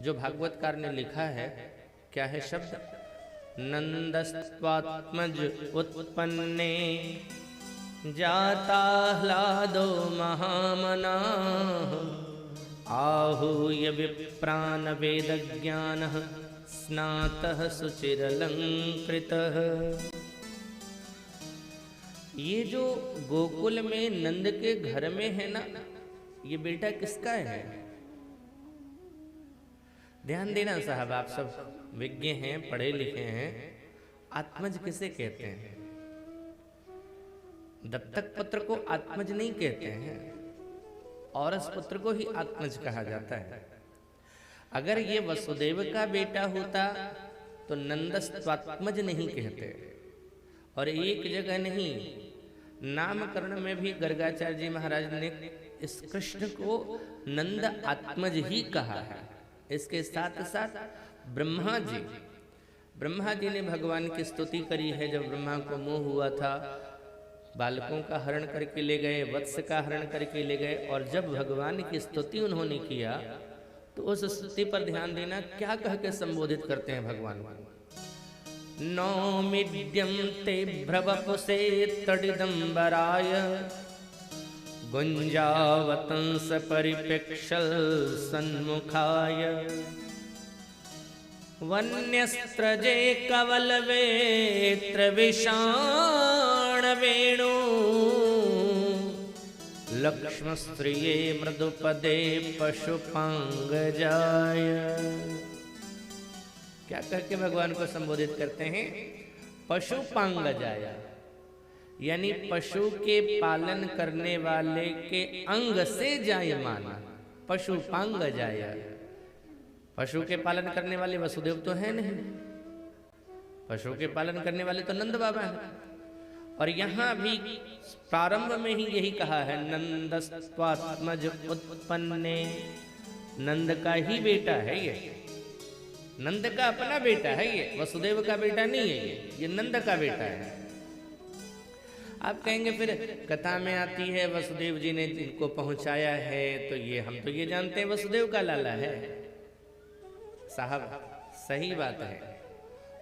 जो भागवतकार ने लिखा है, क्या है शब्द? नंदस्त्वात्मज उत्पन्ने जाताह्लादो महामनाः आहूय विप्रान वेदज्ञानः स्नातः सुचिरलंकृतः। ये जो गोकुल में नंद के घर में है ना, ये बेटा किसका है? ध्यान देना साहब, आप सब विज्ञ हैं, पढ़े लिखे हैं। आत्मज किसे कहते हैं? दत्तक पुत्र को आत्मज नहीं कहते हैं, औरस पुत्र को ही आत्मज कहा जाता है। अगर ये वसुदेव का बेटा होता तो नंदस्त्वात्मज नहीं कहते। और एक जगह नहीं, नामकरण में भी गर्गाचार्य जी महाराज ने इस कृष्ण को नंद आत्मज ही कहा है। इसके साथ साथ ब्रह्मा जी ने भगवान की स्तुति करी है। जब ब्रह्मा को मोह हुआ था, बालकों का हरण करके ले गए, वत्स का हरण करके ले गए, और जब भगवान की स्तुति उन्होंने किया तो उस स्तुति पर ध्यान देना, क्या कह के संबोधित करते हैं भगवान को? नौमिड्यं ते भ्रवपुषे तडिदंबराय गुंजावतंस परिपेक्षल सन्मुखाय वन्यस्त्रजे कवलवेत्र विषाण वेणु लक्ष्मस्त्रिये मृदुपदे पशुपांगजाय। क्या कह के भगवान को संबोधित करते हैं? पशुपांगजाय, यानी पशु के पालन करने वाले के अंग से जायमान पशुपांगजाय। पशु के पालन करने वाले वसुदेव तो है नहीं, पशु के पालन करने वाले तो नंद बाबा हैं। और यहाँ भी प्रारंभ में ही यही कहा है, नंदस्त्वात्मज उत्पन्ने। नंद का ही बेटा है ये, नंद का अपना बेटा है ये, वसुदेव का बेटा नहीं है ये नंद का बेटा है। आप कहेंगे फिर कथा में आती है वसुदेव जी ने इनको पहुंचाया है, तो ये हम तो ये जानते हैं वसुदेव का लाला है। साहब सही बात है,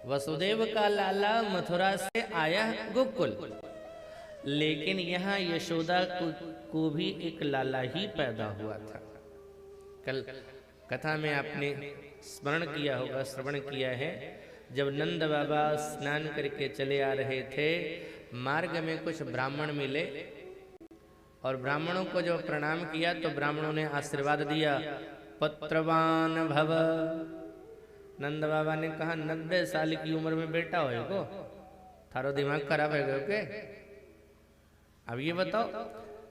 वसुदेव का लाला मथुरा से आया गोकुल, लेकिन यहाँ यशोदा को भी एक लाला ही पैदा हुआ था। कल कथा में आपने स्मरण किया होगा, श्रवण किया है, जब नंद बाबा स्नान करके चले आ रहे थे, मार्ग में कुछ ब्राह्मण मिले और ब्राह्मणों को जब प्रणाम किया तो ब्राह्मणों ने आशीर्वाद दिया, पुत्रवान भव। नंद बाबा ने कहा, 90 साल की उम्र में बेटा होएगो, थारो दिमाग खराब है क्या? अब ये बताओ,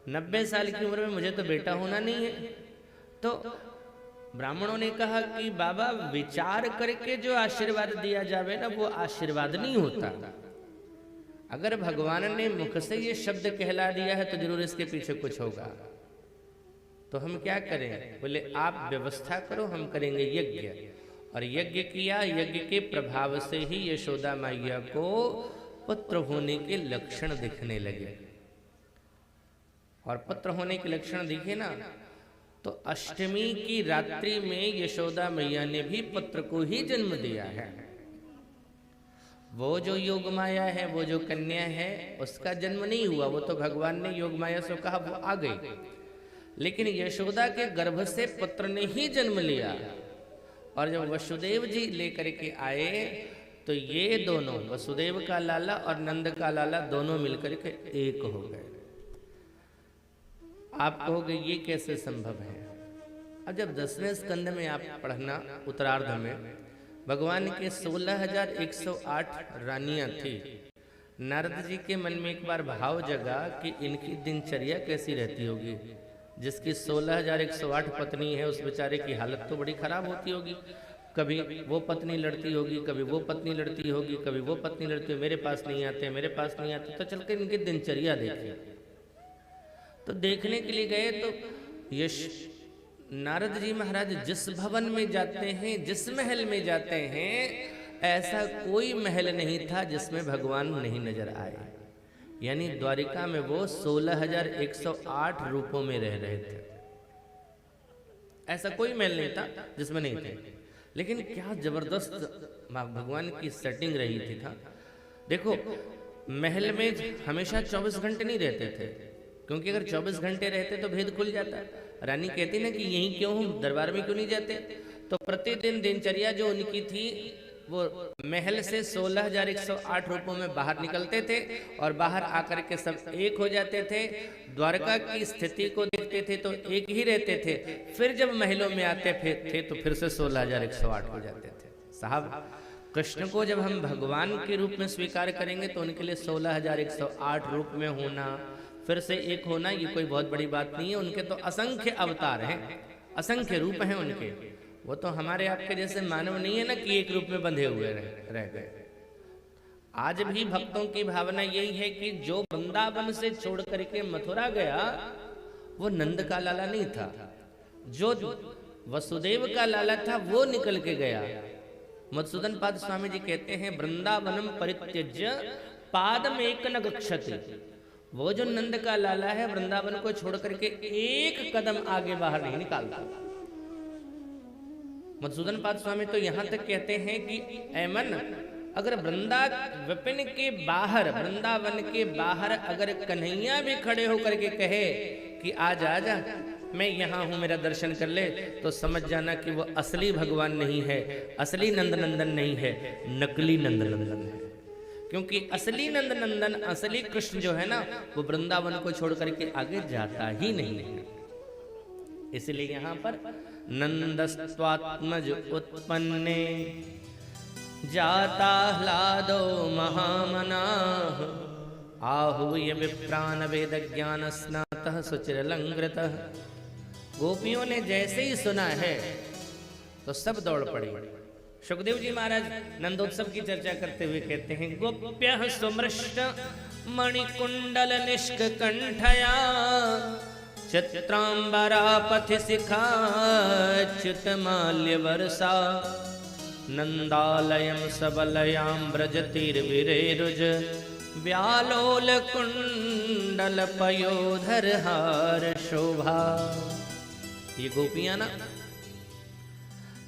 90 साल की उम्र में मुझे तो बेटा होना नहीं है। तो ब्राह्मणों ने कहा कि बाबा विचार करके जो आशीर्वाद दिया जावे ना, वो आशीर्वाद नहीं होता। अगर भगवान ने मुख से ये शब्द कहला दिया है तो जरूर इसके पीछे कुछ होगा। तो हम क्या करें? बोले आप व्यवस्था करो, हम करेंगे यज्ञ। और यज्ञ किया, यज्ञ के प्रभाव से ही यशोदा मैया को पुत्र होने के लक्षण दिखने लगे। और पुत्र होने के लक्षण दिखे ना, तो अष्टमी की रात्रि में यशोदा मैया ने भी पुत्र को ही जन्म दिया है। वो जो योग माया है, वो जो कन्या है, उसका जन्म नहीं हुआ, वो तो भगवान ने योग माया से कहा वो आ गई। लेकिन यशोदा के गर्भ से पुत्र ने ही जन्म लिया। और जब वसुदेव जी लेकर के आए तो ये दोनों, वसुदेव का लाला और नंद का लाला, दोनों मिलकर के एक हो गए। आप कहोगे ये कैसे संभव है? अब जब 10वें स्कंद में आप पढ़ना, उत्तरार्ध में भगवान के 16,108 रानियां थी। नारद जी के मन में एक बार भाव जगा कि इनकी दिनचर्या कैसी रहती होगी। जिसकी 16,108 पत्नी है, उस बेचारे की हालत तो बड़ी खराब होती होगी। कभी वो पत्नी लड़ती होगी, कभी वो पत्नी लड़ती होगी, कभी वो पत्नी लड़ती होगी, मेरे पास नहीं आते, मेरे पास नहीं आते। तो चल के इनकी दिनचर्या देखिए। तो देखने के लिए गए तो यश नारद जी महाराज जिस भवन में जाते हैं, जिस महल में जाते हैं, ऐसा कोई महल नहीं था जिसमें भगवान नहीं नजर आए। यानी द्वारिका में वो 16,108 रूपों में रह रहे थे। ऐसा कोई महल नहीं था जिसमें नहीं थे। लेकिन क्या जबरदस्त भगवान की सेटिंग रही थी था। देखो महल में हमेशा 24 घंटे नहीं रहते थे, क्योंकि अगर 24 घंटे रहते तो भेद खुल जाता। रानी कहती ना कि यहीं क्यों हूँ, दरबार में क्यों नहीं जाते। तो प्रतिदिन दिनचर्या जो उनकी थी वो महल से 16,108 रूपों में बाहर निकलते थे और बाहर आकर के सब एक हो जाते थे। द्वारका की स्थिति को देखते थे तो एक ही रहते थे, फिर जब महलों में आते थे तो फिर से 16,108 हो जाते थे। साहब कृष्ण को जब हम भगवान के रूप में स्वीकार करेंगे तो उनके लिए 16,108 रूप में होना, फिर से एक होना, ये कोई बहुत बड़ी बात नहीं है। उनके तो असंख्य अवतार हैं, असंख्य रूप हैं उनके। वो तो हमारे आपके जैसे मानव नहीं है ना कि एक रूप में बंधे हुए रह गए। आज भी भक्तों की भावना यही है कि जो वृंदावन से छोड़ करके मथुरा गया वो नंद का लाला नहीं था, जो वसुदेव का लाला था वो निकल के गया। मधुसूदन पाद स्वामी जी कहते हैं वृंदावनम परित्यज्य पादम एक न गच्छति। वो जो नंद का लाला है वृंदावन को छोड़ करके एक कदम आगे बाहर नहीं निकालता। मधुसूदन पाद स्वामी तो यहां तक कहते हैं कि ऐमन अगर वृंदावन के बाहर, वृंदावन के बाहर अगर कन्हैया भी खड़े होकर के कहे कि आज आजा मैं यहाँ हूँ मेरा दर्शन कर ले, तो समझ जाना कि वो असली भगवान नहीं है, असली नंद नंदन नहीं है, नकली नंद नंदन है। क्योंकि असली नंद नंदन, असली कृष्ण जो है ना वो वृंदावन को छोड़ करके आगे जाता ही नहीं है। इसलिए यहाँ पर नंदस्त्वात्मज उत्पन्ने जाता ह्लादो महामनाः आहूय विप्रान वेद ज्ञान स्नातः सुचिरलंकृतः। गोपियों ने जैसे ही सुना है तो सब दौड़ पड़ी। सुखदेव जी महाराज नंदोत्सव की चर्चा करते हुए कहते हैं गोप्यः सुमृष्ट मणिकुंडल निष्क कंठया चित्रांबरा पथि शिखा च्युत माल्य वर्षा नंदालयम सबलयां व्रजतिर्विरेरुज व्यालोल कुंडल पयोधर हार शोभा। ये गोपियां ना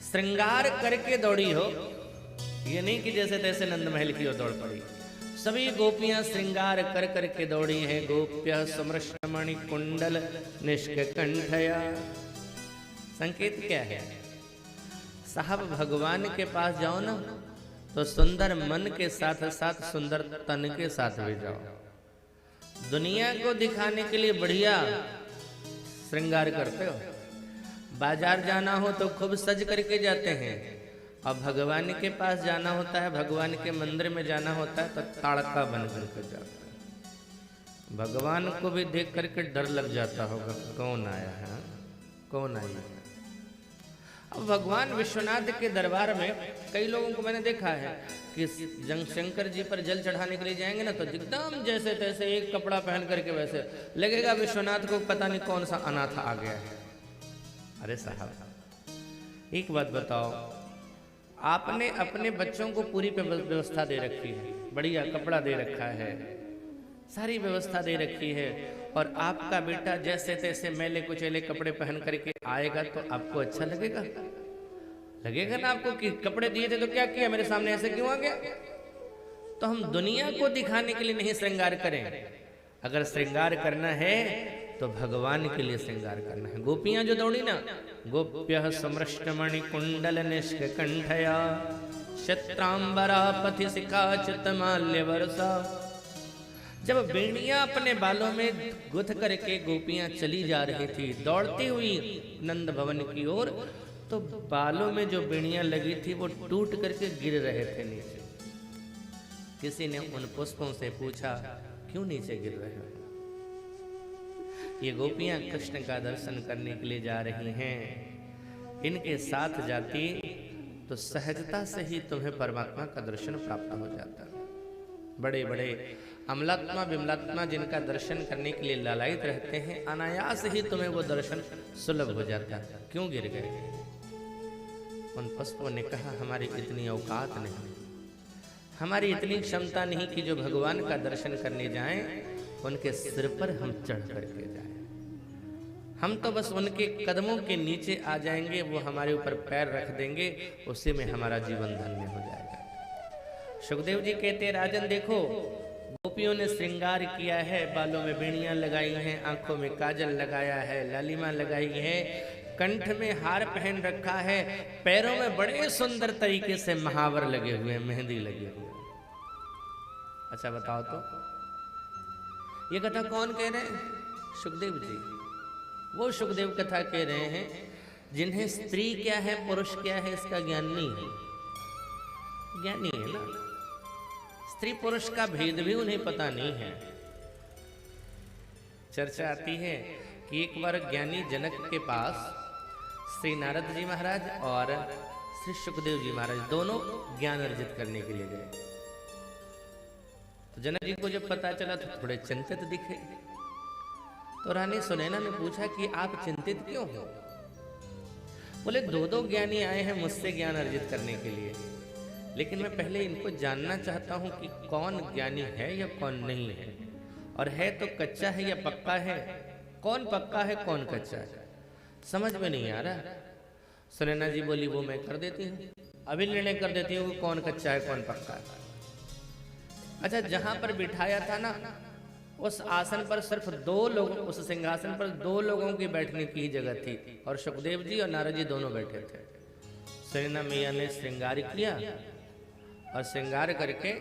श्रृंगार करके दौड़ी हो, ये नहीं कि जैसे तैसे नंद महल की ओर दौड़ पड़ी। सभी गोपियां श्रृंगार कर करके दौड़ी हैं। गोप्य समृष्टमणि कुंडल निष्क कंठया। संकेत क्या है साहब? भगवान के पास जाओ ना तो सुंदर मन के साथ साथ सुंदर तन के साथ भी जाओ। दुनिया को दिखाने के लिए बढ़िया श्रृंगार करते हो, बाजार जाना हो तो खूब सज करके जाते हैं, और भगवान के पास जाना होता है, भगवान के मंदिर में जाना होता है तो ताड़का बन करके जाता है। भगवान को भी देख करके डर लग जाता होगा कौन आया है, कौन आया है। अब भगवान विश्वनाथ के दरबार में कई लोगों को मैंने देखा है कि शंकर जी पर जल चढ़ाने के लिए जाएंगे ना तो एकदम जैसे तैसे एक कपड़ा पहन करके वैसे लगेगा विश्वनाथ को पता नहीं कौन सा अनाथ आ गया है। अरे साहब एक बात बताओ, आपने अपने बच्चों को पूरी व्यवस्था दे रखी है, बढ़िया कपड़ा दे रखा है, सारी व्यवस्था दे रखी है, और आपका बेटा जैसे तैसे मैले कुचेले कपड़े पहन करके आएगा तो आपको अच्छा लगेगा? लगेगा ना आपको कि कपड़े दिए थे तो क्या किया, मेरे सामने ऐसे क्यों आ गया? तो हम दुनिया को दिखाने के लिए नहीं श्रृंगार करें। अगर श्रृंगार करना है तो भगवान के लिए श्रृंगार करना है। गोपियां जो दौड़ी ना, गोप्यः समृष्टमणि कुंडल निष्क कंठया शत्रांबरा पथि शिखा चितमाल्य वर्षा। जब बेड़ियां अपने बालों में गुथ करके गोपियां चली जा रही थी दौड़ती हुई नंद भवन की ओर, तो बालों में जो बेड़ियां लगी थी वो टूट करके गिर रहे थे नीचे। किसी ने उन पुष्पों से पूछा क्यों नीचे गिर रहे हो? ये गोपियां कृष्ण का दर्शन करने के लिए जा रही हैं। इनके साथ जाती तो सहजता से ही तुम्हें परमात्मा का दर्शन प्राप्त हो जाता। बड़े बड़े अमलात्मा विमलात्मा जिनका दर्शन करने के लिए लालायित रहते हैं, अनायास ही तुम्हें वो दर्शन सुलभ हो जाता। क्यों गिर गए? उन पुष्पों ने कहा हमारी इतनी औकात नहीं, हमारी इतनी क्षमता नहीं कि जो भगवान का दर्शन करने जाएं उनके सिर पर हम चढ़ करके जाएं। हम तो बस उनके कदमों के नीचे आ जाएंगे, वो हमारे ऊपर पैर रख देंगे, उसी में हमारा जीवन धन्य हो जाएगा। सुखदेव जी कहते राजन देखो, गोपियों ने श्रृंगार किया है, बालों में बेड़ियां लगाई हैं, आंखों में काजल लगाया है, लालिमा लगाई है, कंठ में हार पहन रखा है, पैरों में बड़े सुंदर तरीके से महावर लगे हुए हैं, मेहंदी लगी हुई है। अच्छा बताओ तो ये कथा कौन कह रहे हैं? सुखदेव जी। वो सुखदेव कथा कह रहे हैं जिन्हें स्त्री क्या है पुरुष क्या है इसका ज्ञान नहीं है। ज्ञानी है ना, स्त्री पुरुष का भेद भी उन्हें पता नहीं है। चर्चा आती है कि एक बार ज्ञानी जनक के पास श्री नारद जी महाराज और श्री सुखदेव जी महाराज दोनों ज्ञान अर्जित करने के लिए गए। तो जनक जी को जब पता चला तो थोड़े चिंतित दिखे। तो रानी सुनैना ने पूछा कि आप चिंतित क्यों हो? बोले दो दो ज्ञानी आए हैं मुझसे ज्ञान अर्जित करने के लिए, लेकिन मैं पहले इनको जानना चाहता हूं कि कौन ज्ञानी है या कौन नहीं है, और है तो कच्चा है या पक्का है, कौन पक्का है कौन कच्चा है, समझ में नहीं आ रहा। सुनैना जी बोली वो मैं कर देती हूँ, अभी निर्णय कर देती हूँ कौन कच्चा है कौन पक्का है। अच्छा, जहां पर बिठाया था ना उस आसन पर सिर्फ दो लोग, उस सिंहासन पर दो लोगों की बैठने की ही जगह थी, और सुखदेव जी और नारद जी दोनों बैठे थे। सुनैना मैया ने श्रृंगार किया और श्रृंगार करके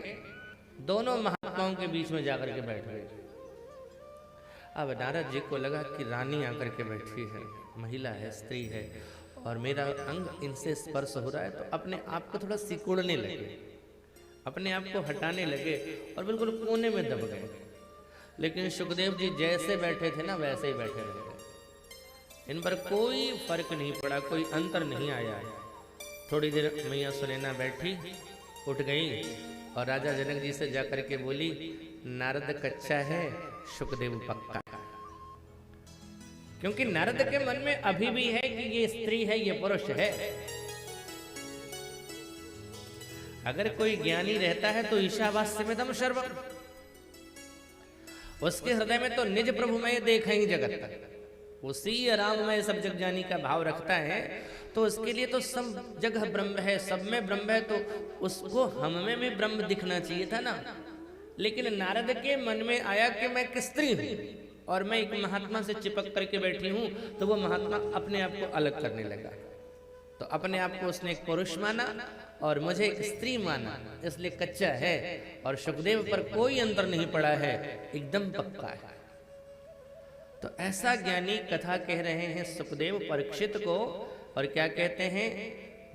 दोनों महात्माओं के बीच में जाकर के बैठ गए। अब नारद जी को लगा कि रानी आकर के बैठी है, महिला है, स्त्री है, और मेरा अंग इनसे स्पर्श हो रहा है, तो अपने आप को थोड़ा सिकुड़ने लगे, अपने आप को हटाने लगे और बिल्कुल कोने में दब गए। लेकिन सुखदेव जी जैसे बैठे थे ना वैसे ही बैठे रह गए, इन पर कोई फर्क नहीं पड़ा, कोई अंतर नहीं आया। थोड़ी देर मैया सुनैना बैठी, उठ गई और राजा जनक जी से जाकर के बोली नारद कच्चा है, सुखदेव पक्का। क्योंकि नारद के मन में अभी भी है कि ये स्त्री है ये पुरुष है। अगर कोई ज्ञानी रहता है तो ईशावास्यमिदं सर्वम्, उसके हृदय में तो निज प्रभु में देखा ही जगत तक, उसी आराम में सब जग जानी का भाव रखता है, तो उसके लिए तो सब जगह ब्रह्म है, सब में ब्रह्म है, तो उसको हम में भी ब्रह्म दिखना चाहिए था ना। लेकिन नारद के मन में आया कि मैं एक स्त्री हूं और मैं एक महात्मा से चिपक करके बैठी हूं, तो वो महात्मा अपने आप को अलग करने लगा। तो अपने आप को उसने एक पुरुष माना और मुझे एक स्त्री माना, इसलिए कच्चा है। और सुखदेव पर कोई अंतर नहीं पड़ा है, एकदम पक्का है। तो ऐसा ज्ञानी कथा कह रहे हैं सुखदेव परीक्षित को, और क्या कहते हैं,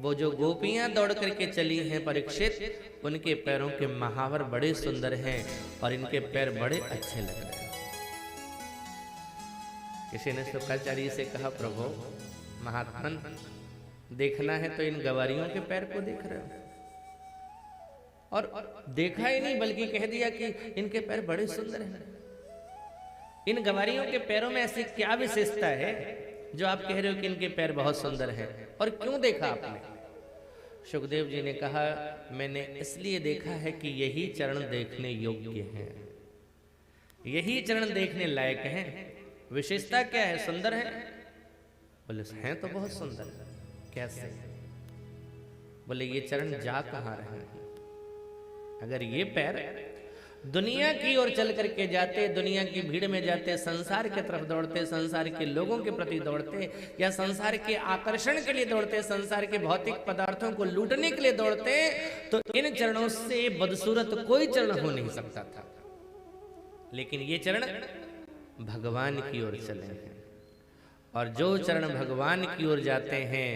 वो जो गोपियां दौड़ करके चली हैं परीक्षित, उनके पैरों के महावर बड़े सुंदर हैं और इनके पैर बड़े अच्छे लग रहे हैं। किसी ने शुक्राचार्य से कहा प्रभु महात्मन देखना है तो इन गवारियों के पैर को देख रहे हो, और देखा ही नहीं बल्कि कह दिया कि इनके पैर बड़े सुंदर हैं। इन गवारियों के पैरों में ऐसी क्या विशेषता है जो आप कह रहे हो कि इनके पैर बहुत सुंदर हैं, और क्यों देखा आपने? सुखदेव जी ने कहा मैंने इसलिए देखा है कि यही चरण देखने योग्य हैं, यही चरण देखने लायक हैं। विशेषता क्या है? सुंदर है? बोले हैं तो बहुत सुंदर। कैसे? बोले ये चरण जा कहाँ रहे हैं? अगर ये पैर दुनिया की ओर चल करके जाते, दुनिया की भीड़ में जाते, संसार की तरफ दौड़ते, संसार के लोगों के प्रति दौड़ते, या संसार के आकर्षण के लिए दौड़ते, संसार के भौतिक पदार्थों को लूटने के लिए दौड़ते, तो इन चरणों से बदसूरत कोई चरण हो नहीं सकता था। लेकिन ये चरण भगवान की ओर चले हैं, और जो चरण भगवान की ओर जाते हैं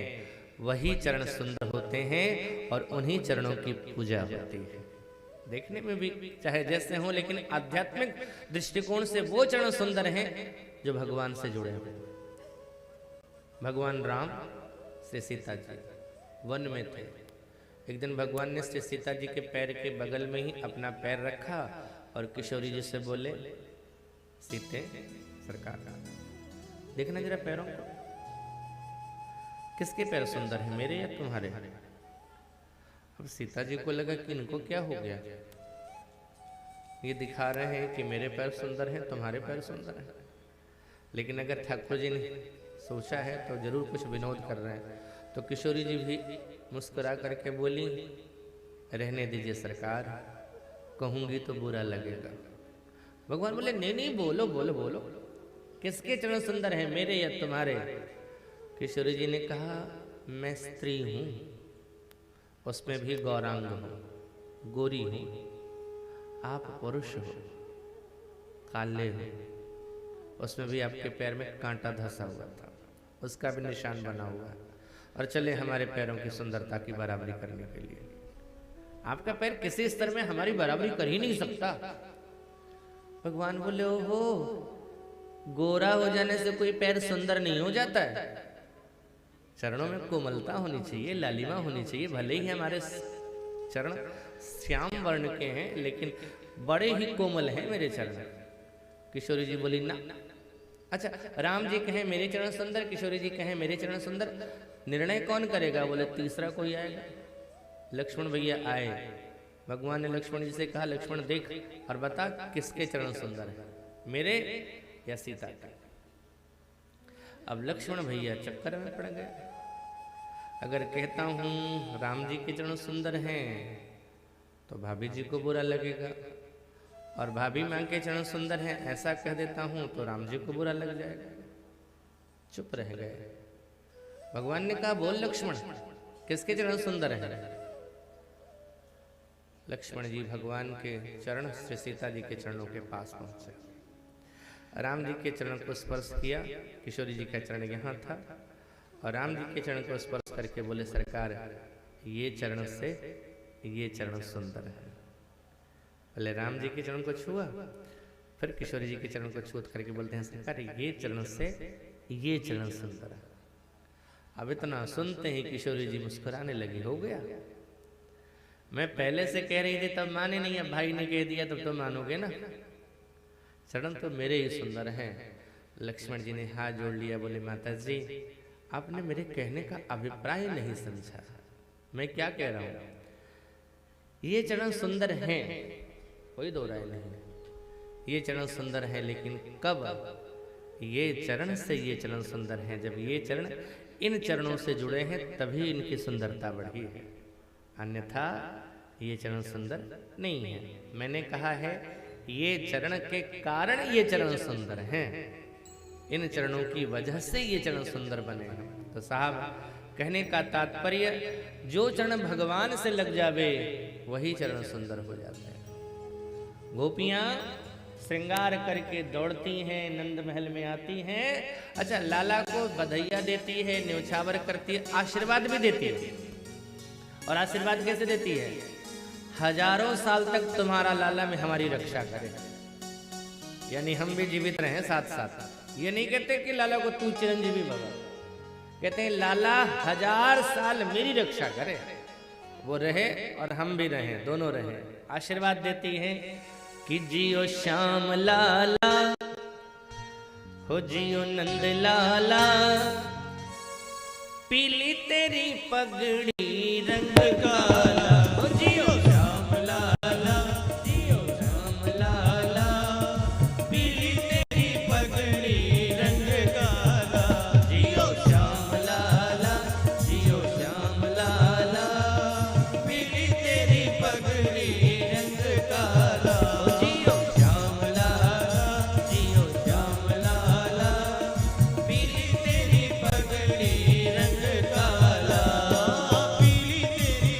वही चरण सुंदर होते हैं, और उन्हीं चरणों की पूजा होती है। देखने में भी चाहे जैसे हो, लेकिन आध्यात्मिक दृष्टिकोण से वो चरण सुंदर हैं जो भगवान से जुड़े हुए। भगवान राम श्री सीता जी वन में थे। एक दिन भगवान ने श्री सीता जी के पैर के बगल में ही अपना पैर रखा और किशोरी जी से बोले सीते सरकार देखना जरा पैरों को, किसके पैर सुंदर हैं, मेरे या तुम्हारे? अब सीता जी को लगा कि इनको क्या हो गया, ये दिखा रहे हैं कि मेरे पैर सुंदर हैं, तुम्हारे पैर सुंदर हैं। लेकिन अगर ठाकुर जी ने सोचा है तो जरूर कुछ विनोद कर रहे हैं। तो किशोरी जी भी मुस्कुरा करके बोली, रहने दीजिए सरकार, कहूँगी तो बुरा लगेगा। भगवान बोले नहीं नहीं, बोलो बोलो बोलो, किसके चरण सुंदर हैं, मेरे या तुम्हारे? किशोरी जी ने कहा, मैं स्त्री हूँ, उसमें भी गौरांग हूँ, गोरी हूँ। आप पुरुष हो, काले हो, उसमें भी आपके पैर में कांटा धंसा हुआ था, उसका भी निशान बना हुआ है। और चले हमारे पैरों की सुंदरता की बराबरी करने के लिए। आपका पैर किसी स्तर में हमारी बराबरी कर ही नहीं सकता। भगवान बोले, ओहो, गोरा हो जाने से कोई पैर सुंदर नहीं हो जाता है। चरणों में कोमलता होनी चाहिए, लालिमा होनी चाहिए। भले ही हमारे चरण श्याम वर्ण के हैं, लेकिन बड़े ही कोमल हैं मेरे चरण। किशोरी जी बोली, ना। अच्छा, राम जी कहें मेरे चरण सुंदर, किशोरी जी कहें मेरे चरण सुंदर, निर्णय कौन करेगा? बोले तीसरा कोई आएगा। लक्ष्मण भैया आए। भगवान ने लक्ष्मण जी से कहा, लक्ष्मण देख और बता किसके चरण सुंदर है, मेरे या सीता के? अब लक्ष्मण भैया चक्कर में पड़ गए। अगर कहता हूं राम जी के चरण सुंदर हैं तो भाभी जी को बुरा लगेगा, और भाभी मां के चरण सुंदर हैं ऐसा कह देता हूं तो राम जी को बुरा लग जाएगा। चुप रह गए। भगवान ने कहा, बोल लक्ष्मण, किसके चरण सुंदर है? लक्ष्मण जी भगवान के चरण श्री सीता जी के चरणों के पास पहुंचे। राम जी के चरण को स्पर्श किया, किशोरी जी का चरण यहाँ था, और राम जी के चरण को स्पर्श करके बोले, सरकार ये चरण से ये चरण सुंदर है। बोले राम जी के चरण को छुआ, फिर किशोरी जी के चरण को छूत करके बोलते हैं, सरकार ये चरण से ये चरण सुंदर है। अब इतना सुनते ही किशोरी जी मुस्कुराने लगी। हो गया, मैं पहले से कह रही थी तब माने नहीं, अब भाई ने कह दिया तब तो मानोगे ना। चरण तो मेरे ही सुंदर हैं। लक्ष्मण जी ने हाथ जोड़ लिया, बोले माता जी आपने मेरे कहने का अभिप्राय नहीं समझा। मैं क्या कह रहा हूं, ये चरण सुंदर हैं, कोई दो राय नहीं, ये चरण सुंदर है, लेकिन कब? ये चरण से ये चरण सुंदर है, जब ये चरण इन चरणों से जुड़े हैं तभी इनकी सुंदरता बढ़ी है, अन्यथा ये चरण सुंदर नहीं है। मैंने कहा है ये चरण के कारण ये चरण सुंदर हैं, इन चरणों की वजह से ये चरण सुंदर बने हैं। तो साहब कहने का तात्पर्य, जो चरण भगवान से लग जावे वही चरण सुंदर हो जाते हैं। गोपियां श्रृंगार करके दौड़ती हैं, नंद महल में आती हैं। अच्छा, लाला को बधाइयाँ देती है, न्योछावर करती है, आशीर्वाद भी देती है। और आशीर्वाद कैसे देती है? हजारों साल तक तुम्हारा लाला में हमारी रक्षा करे, यानी हम भी जीवित रहें साथ साथ। ये नहीं कहते कि लाला को तू चिरंजीवी भवा, कहते हैं लाला 1000 साल मेरी रक्षा करे, वो रहे और हम भी रहें, दोनों रहें। आशीर्वाद देती हैं कि जियो श्याम लाला, हो जियो नंद लाला, पीली तेरी पगड़ी रंग काला, हो जियो श्याम लाला, जियो श्याम लाला, पीली तेरी पगड़ी रंग काला, जियो श्याम लाला, जियो श्याम लाला, पीली तेरी पगड़ी रंग काला, जियो श्याम लाला, जियो श्याम लाला, पीली तेरी पगड़ी रंग काला, पीली तेरी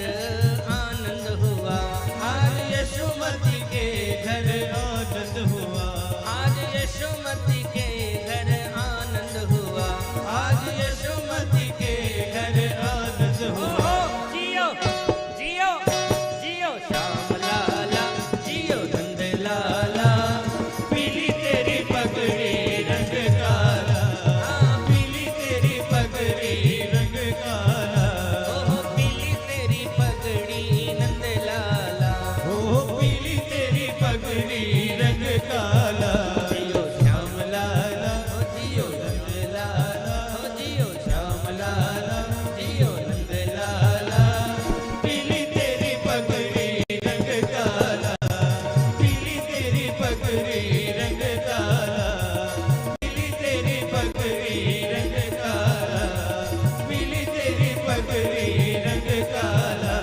घर आनंद हुआ, आज यशोमती के घर आनंद हुआ, आज यशोमती के घर आनंद हुआ, आज यशोमती के घर आनंद हुआ। जियो जियो जियो श्याम लाला, जियो नंद लाला, पीली तेरी पगड़ी रंग काला, पीली तेरी पगड़ी रंग काला, ओहो पीली तेरी पगड़ी नंद लाला, ओ पीली तेरी पगड़ी रंग काला। जियो श्याम लाला, ओ जियो नंद लाला, ओ जियो श्याम लाला, जियो नंद लाला, पीली तेरी पगड़ी रंग काला, पीली तेरी पगड़ी रंग काला, पीली तेरी पगड़ी रंग काला, पीली तेरी पगड़ी रंग काला,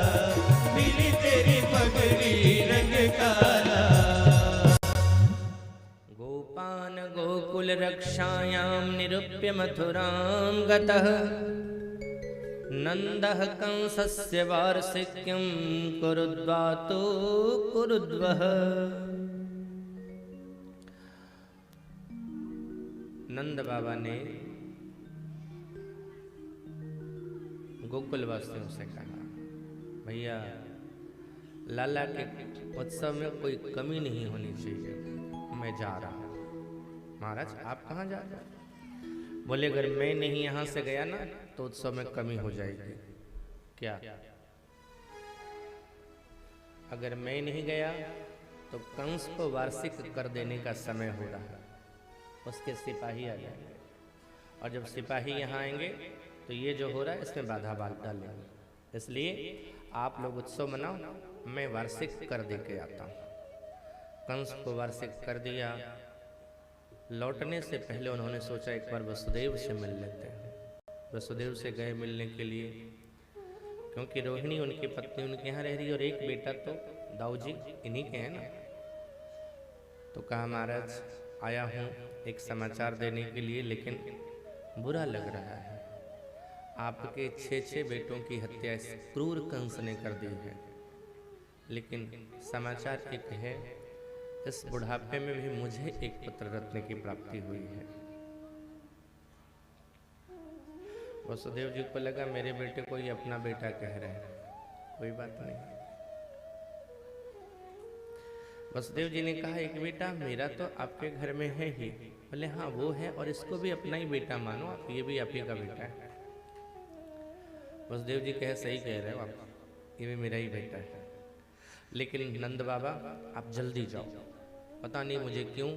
पीली तेरी पगड़ी रंग काला। गोपान गोकुल रक्षायां निरूप्य मथुरां गतः नन्दः कंसस्य वार्षिक्यं कुरुद्वातो कुरुद्वः। नंद बाबा ने गोकुल वासियों से कहा, भैया लाला के उत्सव में कोई कमी नहीं होनी चाहिए, मैं जा रहा हूँ। महाराज आप कहाँ जा रहे हैं? बोले अगर मैं नहीं यहाँ से गया ना तो उत्सव में कमी हो जाएगी। क्या? अगर मैं नहीं गया तो कंस को वार्षिक कर देने का समय हो रहा है, उसके सिपाही आ जाएंगे, और जब सिपाही यहाँ आएंगे तो ये जो हो रहा है इसमें बाधा डालेंगे। इसलिए आप लोग उत्सव मनाओ, मैं वार्षिक कर दे के आता हूँ। कंस को वार्षिक कर दिया। लौटने से पहले उन्होंने सोचा एक बार वसुदेव से मिल लेते हैं। वसुदेव से गए मिलने के लिए, क्योंकि रोहिणी उनकी पत्नी उनके यहाँ रह रही और एक बेटा तो दाऊ जी इन्हीं के हैं ना। तो कहा महाराज आया हूँ एक समाचार देने के लिए, लेकिन बुरा लग रहा है, आपके 6 बेटों की हत्या इस क्रूर कंस ने कर दी है। लेकिन समाचार एक है, इस बुढ़ापे में भी मुझे एक पुत्र रत्न की प्राप्ति हुई है। वसुदेव जी को लगा मेरे बेटे को ही अपना बेटा कह रहे हैं, कोई बात नहीं। वसुदेव जी ने कहा एक बेटा मेरा तो आपके घर में है ही। बोले हाँ वो है, और इसको भी अपना ही बेटा मानो आप, ये भी आप ही का बेटा है। वसुदेव जी कहे सही कह रहे हो आप, ये भी मेरा ही बेटा है। लेकिन नंद बाबा आप जल्दी जाओ, पता नहीं मुझे क्यों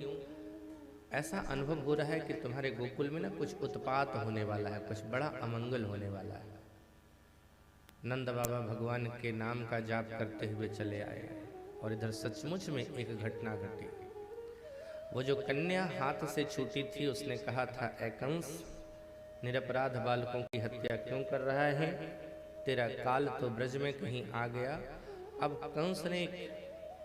ऐसा अनुभव हो रहा है कि तुम्हारे गोकुल में ना कुछ उत्पात होने वाला है, कुछ बड़ा अमंगल होने वाला है। नंद बाबा भगवान के नाम का जाप करते हुए चले आए, और इधर सचमुच में एक घटना घटी। वो जो कन्या हाथ से छूटी थी उसने कहा था, ऐ कंस निरपराध बालकों की हत्या क्यों कर रहा है? तेरा काल तो ब्रज में कहीं आ गया। अब कंस ने एक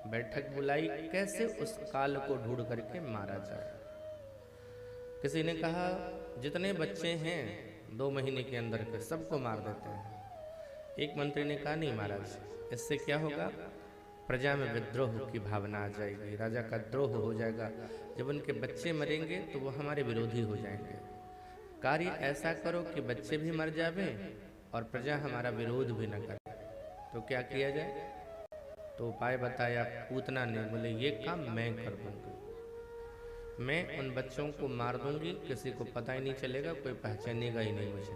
बैठक बुलाई, कैसे उस काल को ढूंढ करके मारा जाए। किसी ने कहा जितने बच्चे हैं 2 महीने के अंदर के सबको मार देते हैं। एक मंत्री ने कहा नहीं महाराज, इससे क्या होगा, प्रजा में विद्रोह की भावना आ जाएगी, राजा का द्रोह हो जाएगा। जब उनके बच्चे मरेंगे तो वो हमारे विरोधी हो जाएंगे। कार्य ऐसा करो कि बच्चे भी मर जावे और प्रजा हमारा विरोध भी न करे। तो क्या किया जाए? तो उपाय बताया पूतना ने। बोले ये काम मैं कर दूंगा, मैं उन बच्चों को मार दूंगी, किसी को पता ही नहीं चलेगा, कोई पहचानेगा ही नहीं मुझे।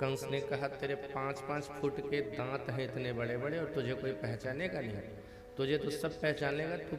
कंस ने कहा तेरे 5-5 फुट के दांत हैं इतने बड़े बड़े और तुझे कोई पहचानेगा नहीं, तुझे तो सब पहचानेगा, तू